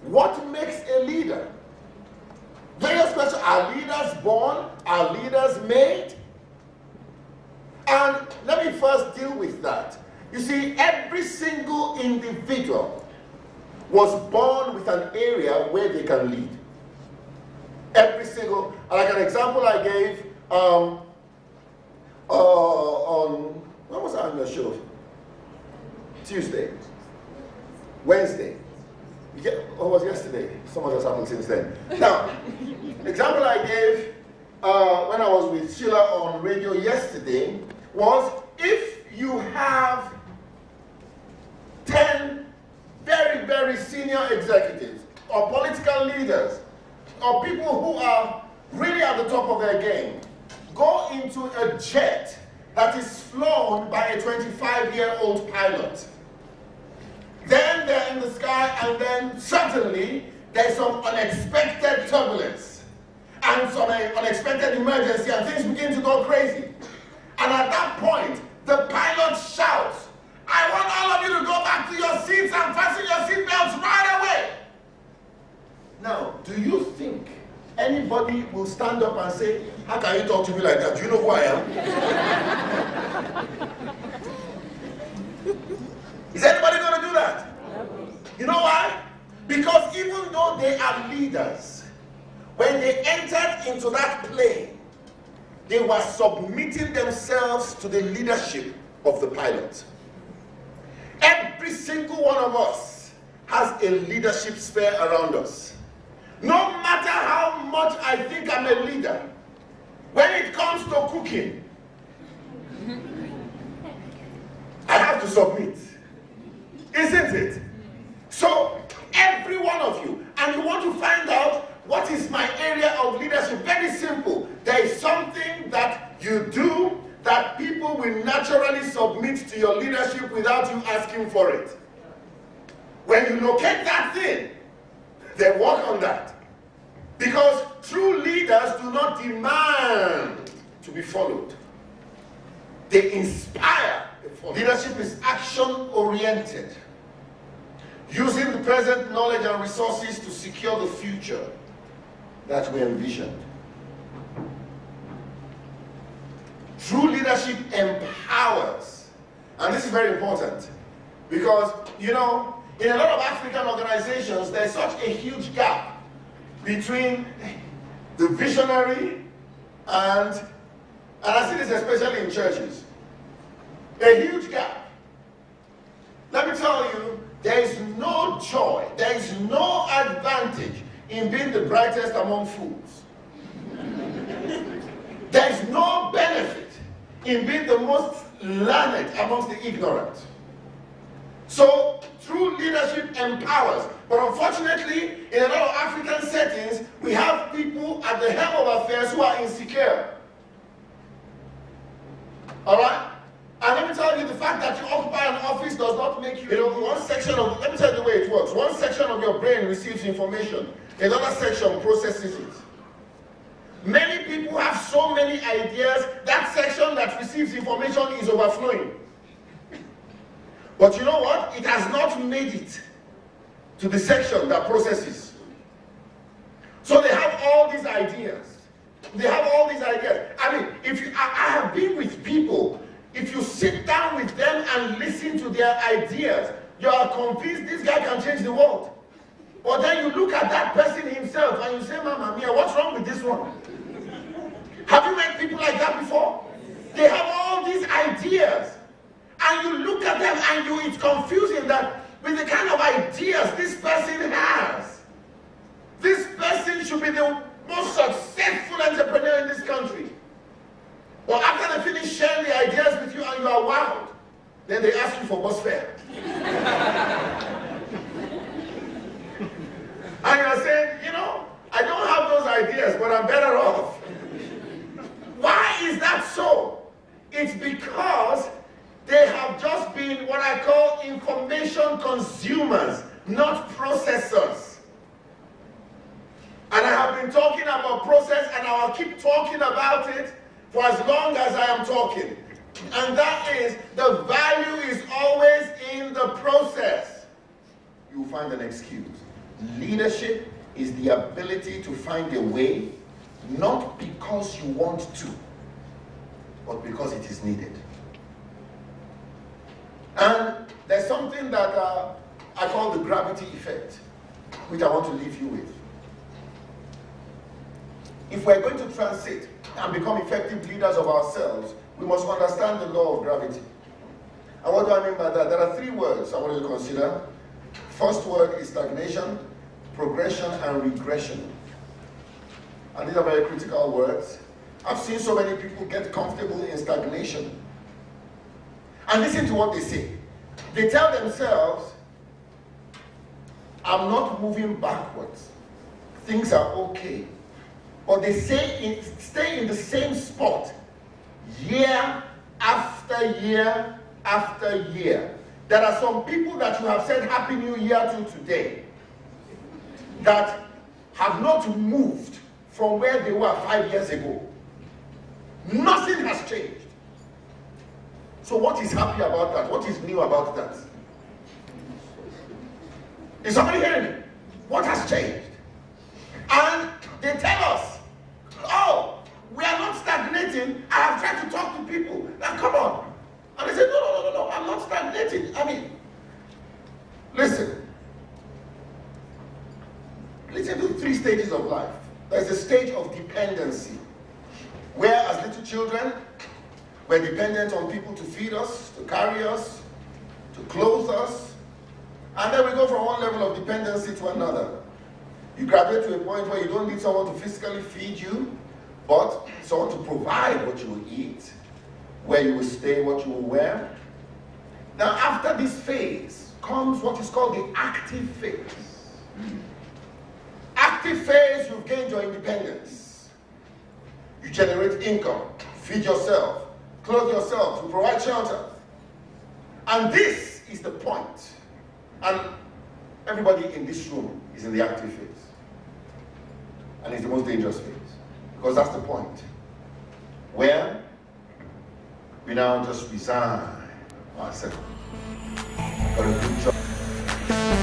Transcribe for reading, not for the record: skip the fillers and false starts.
What makes a leader? Various questions. Are leaders born? Are leaders made? And let me first deal with that. You see, every single individual was born with an area where they can lead. Every single, like an example I gave on, when was I on the show? Tuesday, Wednesday. Or was it yesterday? So much has happened since then. Now, example I gave when I was with Sheila on radio yesterday was, if you have 10 very, very senior executives or political leaders or people who are really at the top of their game, go into a jet that is flown by a 25-year-old pilot. Then they're in the sky, and then suddenly there's some unexpected turbulence and some unexpected emergency, and things begin to go crazy. And at that point, the pilot shouts, "I want all of you to go back to your seats and fasten your seatbelts right away." Now, do you think anybody will stand up and say, "How can you talk to me like that? Do you know who I am?" Is anybody going to do that? You know why? Because even though they are leaders, when they entered into that plane, they were submitting themselves to the leadership of the pilot. Every single one of us has a leadership sphere around us. No matter how much I think I'm a leader, when it comes to cooking, I have to submit. Isn't it? So, every one of you, and you want to find out what is my area of leadership, very simple. There is something that you do that people will naturally submit to your leadership without you asking for it. When you locate that thing, they work on that. Because true leaders do not demand to be followed. They inspire. Leadership is action-oriented, using the present knowledge and resources to secure the future that we envisioned. True leadership empowers. And this is very important because, you know, in a lot of African organizations, there's such a huge gap between the visionary and I see this especially in churches. A huge gap. Let me tell you, there is no joy, there is no advantage in being the brightest among fools. There is no benefit in being the most learned amongst the ignorant. So, true leadership empowers. But unfortunately, in a lot of African settings, we have people at the helm of affairs who are insecure. Alright? And let me tell you, the fact that you occupy an office does not make you, one section of, let me tell you the way it works. One section of your brain receives information, another section processes it. Many people have so many ideas, that section that receives information is overflowing. But you know what? It has not made it to the section that processes. So they have all these ideas. They have all these ideas. I mean, I have been with people. If you sit down with them and listen to their ideas, you are convinced this guy can change the world. But then you look at that person himself and you say, "Mamma mia, what's wrong with this one?" Have you met people like that before? They have all these ideas. And you look at them and it's confusing that with the kind of ideas this person has, this person should be the most successful entrepreneur in this country. But after they finish sharing the ideas with you and you are wowed, then they ask you for bus fare. And you are saying, you know, I don't have those ideas, but I'm better off. Why is that so? It's because they have just been what I call information consumers, not processors. And I have been talking about process, and I will keep talking about it for as long as I am talking. And that is, the value is always in the process. You will find an excuse. Leadership is the ability to find a way, not because you want to, but because it is needed. And there's something that I call the gravity effect, which I want to leave you with. If we're going to transit and become effective leaders of ourselves, we must understand the law of gravity. And what do I mean by that? There are three words I want you to consider. First word is stagnation, progression, and regression. And these are very critical words. I've seen so many people get comfortable in stagnation. And listen to what they say. They tell themselves, I'm not moving backwards. Things are okay. But they say stay in the same spot year after year after year. There are some people that you have said Happy New Year to today that have not moved from where they were 5 years ago. Nothing has changed. So what is happy about that? What is new about that? Is somebody hearing me? What has changed? And they tell us, oh, we are not stagnating. I have tried to talk to people. Now come on. And they say, no, I'm not stagnating. I mean, listen to 3 stages of life. There's a stage of dependency, where as little children, we're dependent on people to feed us, to carry us, to clothe us. And then we go from one level of dependency to another. You graduate to a point where you don't need someone to physically feed you, but someone to provide what you will eat, where you will stay, what you will wear. Now, after this phase comes what is called the active phase. Active phase, you've gained your independence. You generate income, feed yourself, clothe yourself, you provide shelter. And this is the point. And everybody in this room is in the active phase. And it's the most dangerous phase. Because that's the point. Where we now just resign ourselves. Got a good job.